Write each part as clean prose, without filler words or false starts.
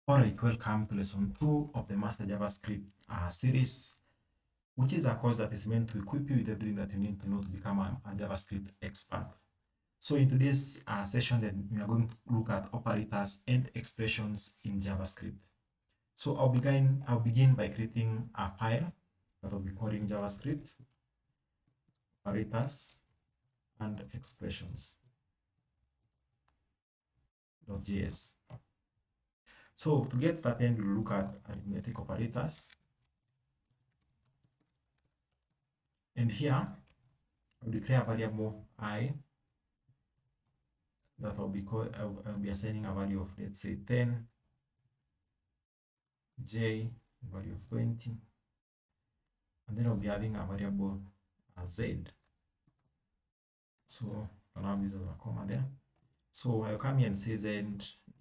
Alright, welcome to lesson 2 of the Master JavaScript series, which is a course that is meant to equip you with everything that you need to know to become a JavaScript expert. So in today's session, then we are going to look at operators and expressions in JavaScript. So I'll begin by creating a file that will be calling JavaScript operators and expressions.js. So to get started, we'll look at arithmetic operators. And here, I will declare a variable I that I'll be assigning a value of, let's say, 10, j, value of 20, and then I'll be having a variable z. So for now, this is a comma there. So I'll come here and say z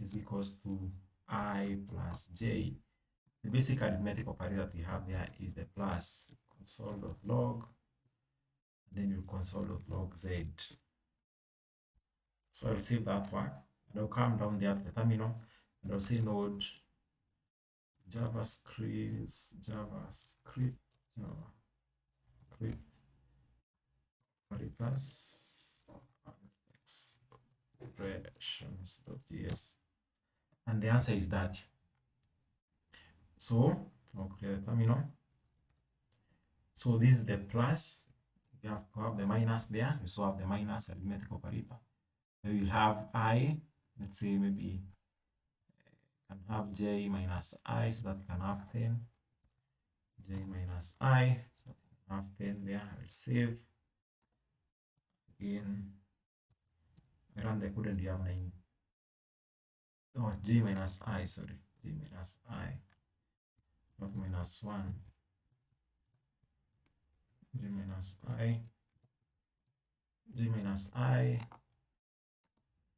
is equals to I plus j. The basic arithmetic operator that we have there is the plus console.log, and then you console.log z. So I'll save that one, and I'll come down there to the terminal, and I'll say node JavaScript operators expressions.js, and the answer is that. So I'll clear the terminal. So this is the plus. You have to have the minus there. You also have the minus arithmetic operator. We will have I, let's say maybe can have j minus I, so that you can have 10. J minus I, so that you can have 10 there. I'll save. Again, I run the code and you have 9. Oh, j minus I, sorry. J minus I, not minus 1. J minus I. J minus I.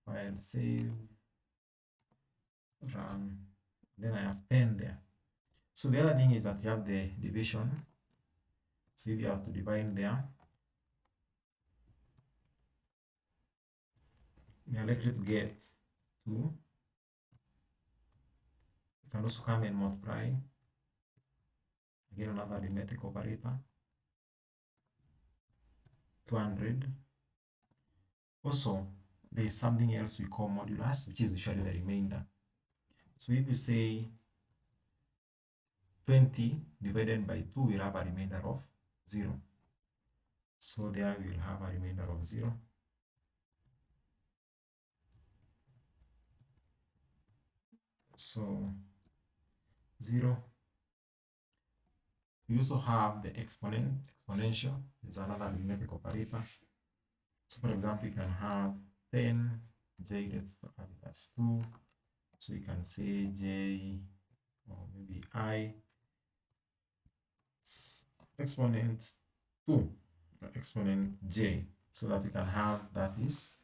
File save, run, then I have 10 there. So the other thing is that you have the division. So if you have to divide there, you are likely to get 2. You can also come and multiply. Again, another arithmetic operator. 200. Also, there is something else we call modulus, which is usually the remainder. So if you say 20 divided by 2, we'll have a remainder of 0. So there we'll have a remainder of 0. So 0. We also have the exponential is another arithmetic operator. So for example, you can have 10, j, let's have it as 2. So you can say j, or maybe I, exponent 2, or exponent j, so that you can have that is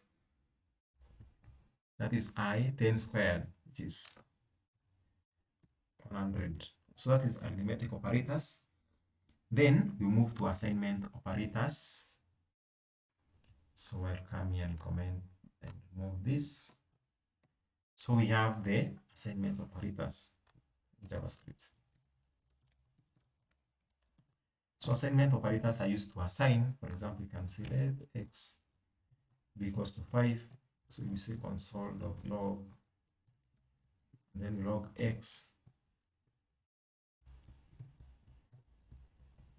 I 10 squared, which is 100. So that is arithmetic operators. Then we move to assignment operators. So I'll come here and comment and remove this. So we have the assignment operators in JavaScript. So assignment operators are used to assign. For example, you can say let x be equals to 5. So you say console.log, and then we log x.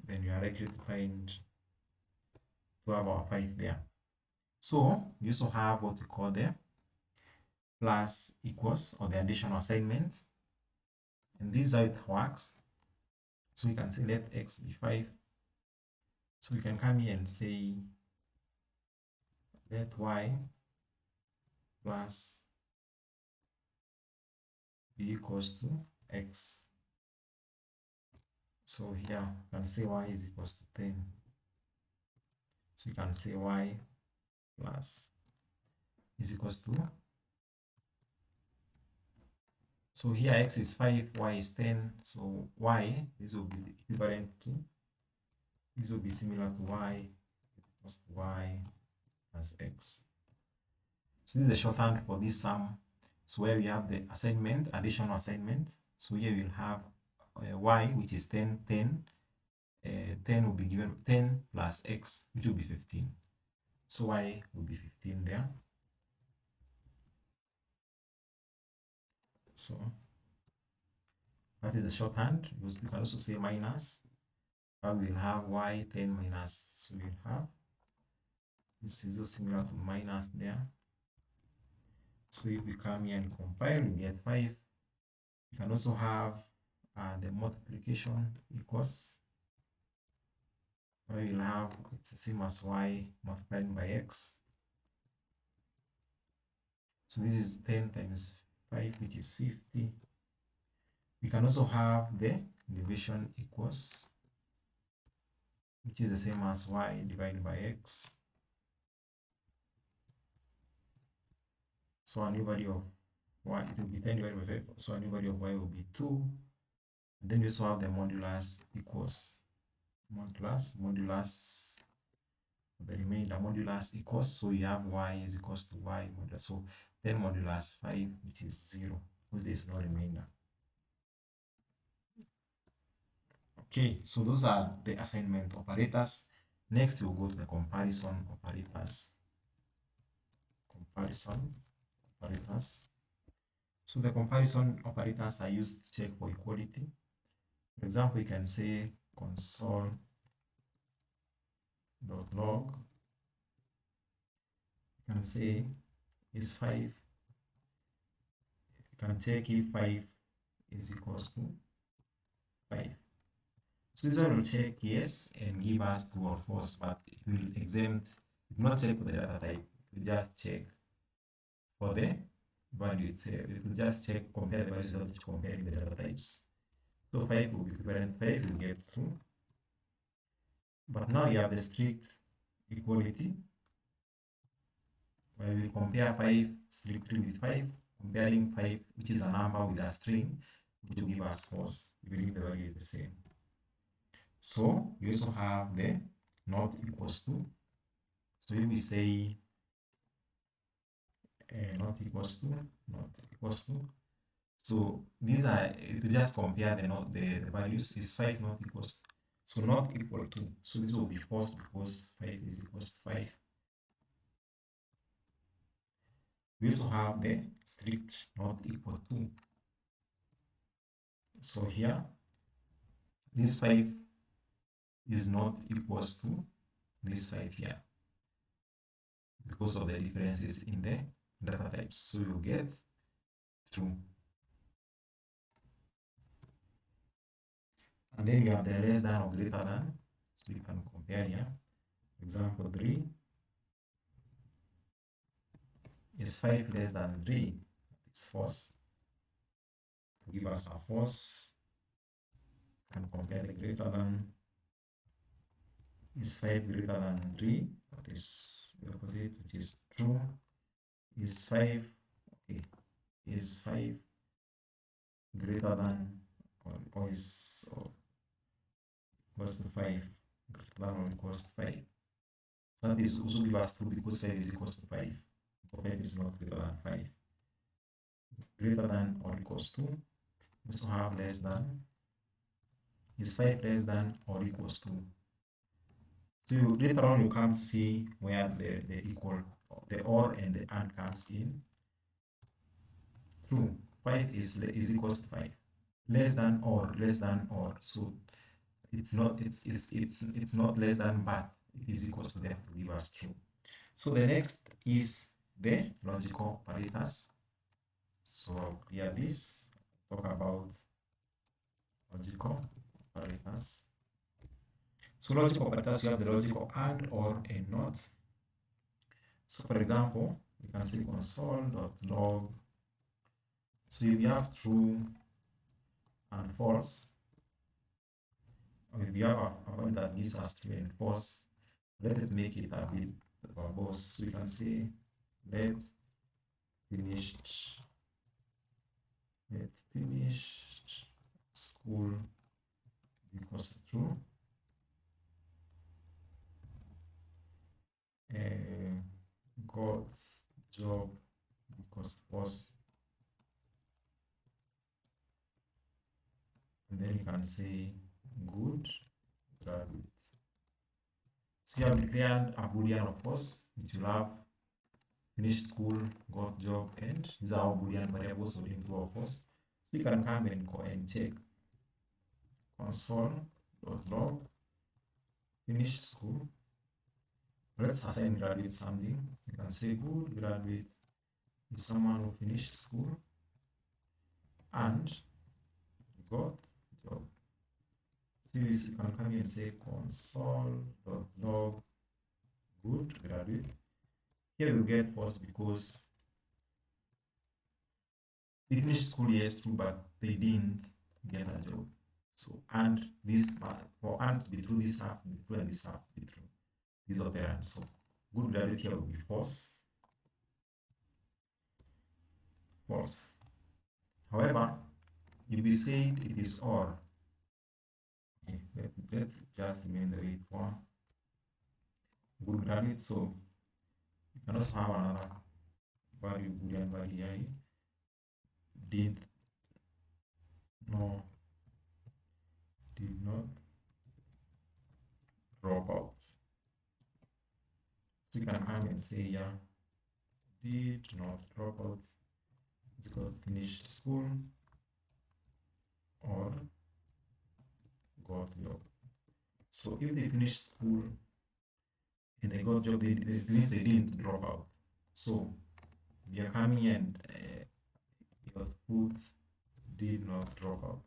Then you are likely to have our 5 there. So we also have what we call the plus equals, or the additional assignment. And this is how it works. So you can say let x be 5. So we can come here and say let y plus be equals to x. So here you can say y is equals to 10. So you can say y plus is equals to, so here x is 5, y is 10. So y, this will be equivalent to, this will be similar to y equals to y plus x. So this is the shorthand for this sum. So where we have the assignment, additional assignment. So here we'll have y, which is 10, 10. 10 will be given 10 plus x, which will be 15. So y will be 15 there. So that is the shorthand. You can also say minus. But we'll have y 10 minus. So we'll have this is also similar to minus there. So if we come here and compile, we get 5. You can also have the multiplication equals. We will have it's the same as y multiplied by x. So this is 10 times 5, which is 50. We can also have the division equals, which is the same as y divided by x. So a new value of y, it will be 10 divided by 5. So a new value of y will be 2. And then we also have the modulus equals modulus the remainder modulus equals, so you have y is equals to y modulus. So 10 modulus 5, which is 0, because there is no remainder. Okay, so those are the assignment operators. Next, we'll go to the comparison operators. So the comparison operators are used to check for equality. For example, you can say console.log. You can say is 5. You can check if 5 is equals to 5. So this one will check yes and give us true or false, but it will exempt, it will not check for the data type. It will just check for the value itself. It will just check, compare the values without comparing the data types. So 5 will be equivalent 5, will get true. But now you have the strict equality, where we will compare 5 strictly with 5, comparing 5, which is a number, with a string, which will give us false, even if the value is the same. So we also have the not equals to. So if we say not equals to, so these are to just compare the values. Is 5 not equals to? So not equal to. So this will be false because 5 is equals to 5. We also have the strict not equal to. So here, this 5 is not equals to this 5 here, because of the differences in the data types. So you get true. And then you have the less than or greater than. So you can compare here. Example 3 is 5 less than 3. It's false. To give us a false, you can compare the greater than. Is 5 greater than 3? That is the opposite, which is true. Is 5, okay, is 5 greater than or is equals to 5, greater than or equals to 5. So that is also give us true because 5 is equals to 5. 5 is not greater than 5. Greater than or equals to. We also have less than. Is 5 less than or equals to? So later on you come to see where the equal, the or and the and comes in. True. 5 is equals to 5. Less than or. So it's not less than, but it is equals to them to give us true. So the next is the logical operators. So I'll clear this, talk about logical operators. So logical operators, you have the logical and, or, and not. So for example, you can say console.log. So if you have true and false, or if you have a value that gives us true and false, let it make it a bit verbose. So you can say let finished school equals to true. Got job equals to false. and then you can say good graduate. So you have declared a boolean, of course, which will have finished school, got job, and these are all boolean variables, so in true, of course. So you can come and go and check console.log finish school. Let's assign graduate something. You can say good graduate is someone who finished school and got job. So you can come here and say console.log good graduate. Here we get false because they finished school, yes, true, but they didn't get a job. So and this for and to be true, this have to be true and this have to be true. These operands. So good graduate here will be false. False. However, if we say it is or, okay, let's just remain the way for good graduate. So you can also have another value, boolean value here. Did not drop out. So you can come and say, yeah, did not drop out. It's because finished school or got job. So if they finished school and they got job, it means they didn't drop out. So we are coming and you put did not drop out.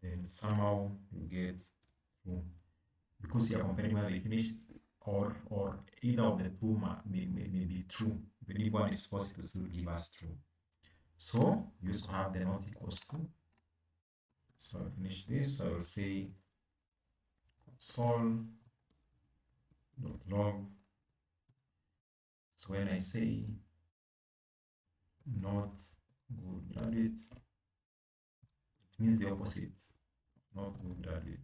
Then somehow you get true because you are comparing whether they finished or either of the two may be true. When if one is false, it will still give us true. So you also have the not equals to. So I'll finish this. I will say console.log. So when I say not good graduate, it means the opposite, not good graduate.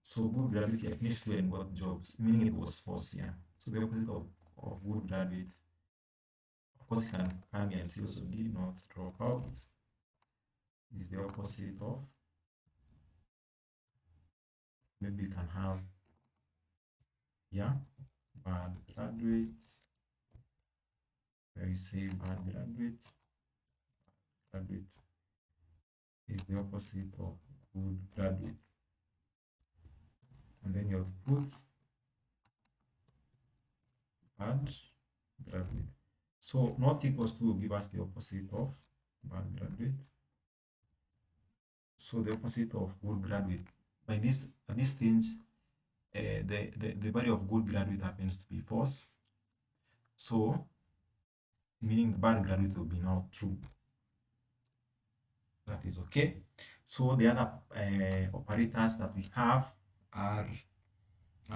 So good graduate here finished school and got jobs, meaning it was false here. So the opposite of good graduate, of course, you can come here and see also did not drop out is the opposite of. Maybe you can have, yeah, bad graduate. Where you say bad graduate is the opposite of good graduate. And then you put bad graduate. So not equals to will give us the opposite of bad graduate. So the opposite of good graduate. By this at this stage, the value of good graduate happens to be false. So meaning the bad graduate will be now true. That is okay. So the other operators that we have are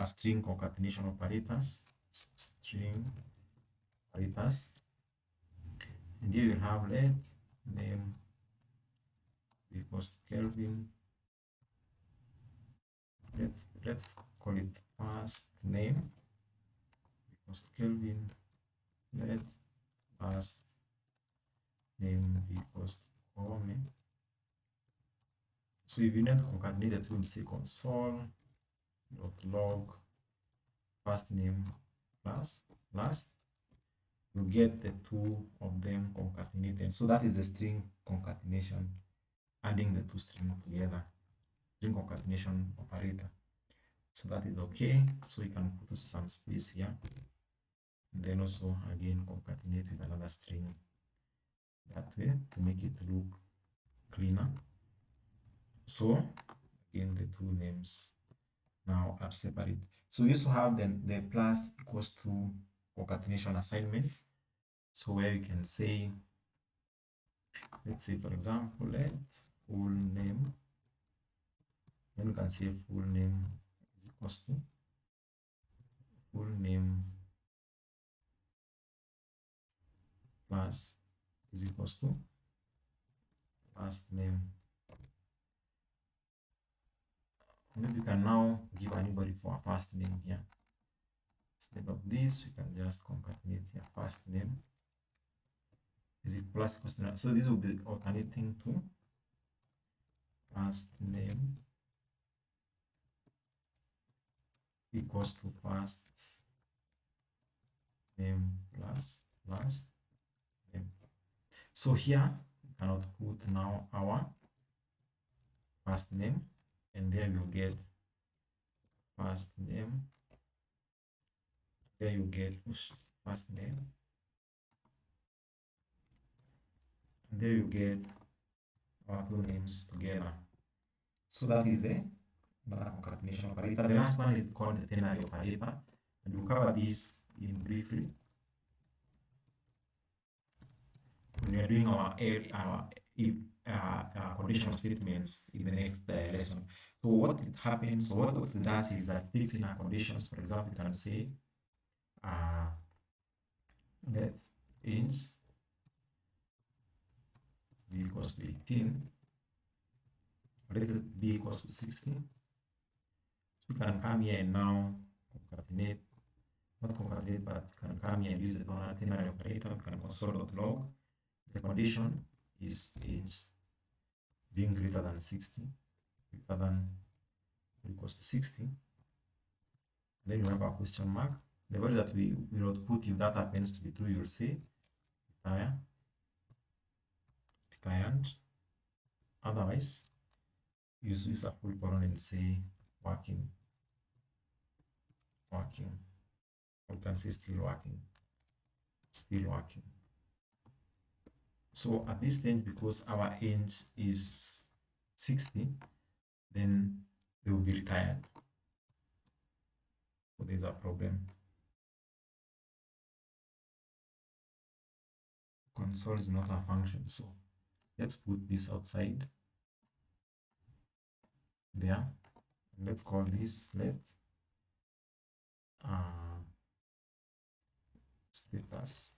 string concatenation operators. String operators. And here we have let name equals to Kelvin. Let's call it first name equals to Kelvin. Let first name equals to Kwame. So if you need to concatenate the two, we'll say console.log first name plus last. You get the two of them concatenated. So that is the string concatenation, adding the two strings together, string concatenation operator. So that is okay. So you can put some space here. And then also again concatenate with another string that way to make it look cleaner. So again the two names now are separate. So we also have then the plus equals to concatenation assignment. So where you can say, let's say for example, let full name, then you can say full name is equals to full name plus is equals to first name. Maybe you can now give anybody for a first name here. Instead of this, we can just concatenate here first name is plus equals to. So this will be alternating to first name equals to first name plus last name. So here we cannot put now our first name, and then you get first name, then you get first name, and there you get our two names together. So that is the concatenation operator. The last one is called the ternary operator, and we'll cover this in briefly when we are doing our conditional statements in the next lesson. So what it happens, what it does is that it takes in our conditions. For example, you can say let int b equals to 18, let b equals to 60. So you can come here and now concatenate, not concatenate, but you can come here and use the ternary operator. You can console.log. The condition is age being greater than 60, greater than or equals to 60. Then you have a question mark. The value that we will put, if that happens to be true, you will say retired. Otherwise, use a full colon and say working. Or you can say still working. So at this stage, because our age is 60, then they will be retired. So there's a problem. Console is not a function, so let's put this outside there. Let's call this let status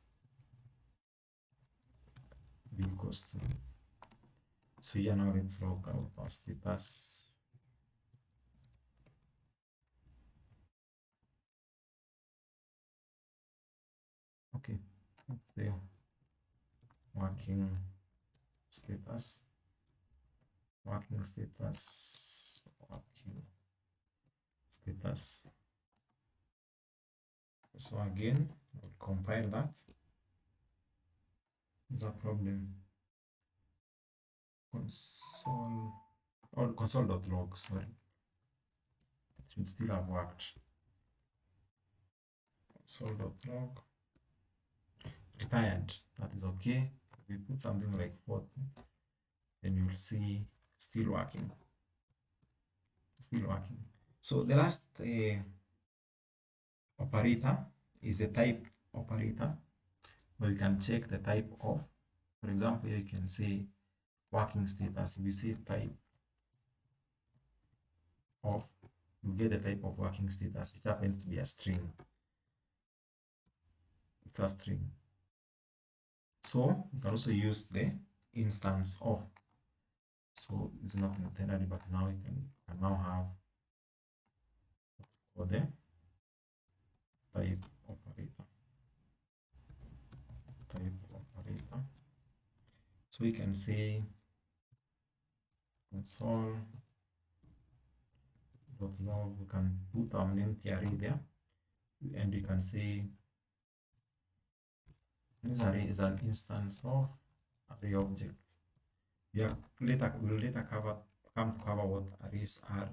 b equals to. So here now let's log out our status. Okay, let's say working status. So again, we'll compile that. There's a problem. Console.log, sorry. It should still have worked. Console.log. Retired, that is okay. If we put something like 40, then you'll see still working. So the last operator is the type operator, where you can check the type of. For example, here you can say working status. If you say type of, you get the type of working status, which happens to be a string. It's a string. So you can also use the instance of. So it's not ternary, but now you can now have for the type operator. So we can say console.log. We can put our empty array there, and we can say this array is an instance of array object. We'll later come to cover what arrays are,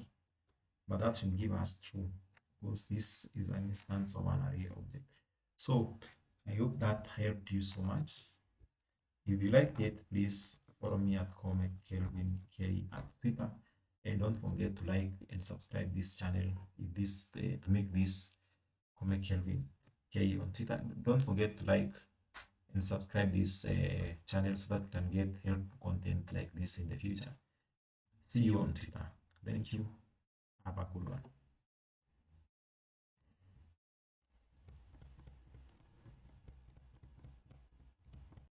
but that should give us true, because this is an instance of an array object. So I hope that helped you so much. If you liked it, please follow me at ComicKelvinK at Twitter, and don't forget to like and subscribe this channel to make this ComicKelvinK on Twitter. Don't forget to like and subscribe this channel so that you can get helpful content like this in the future. See you on Twitter. Thank you. Have a good one.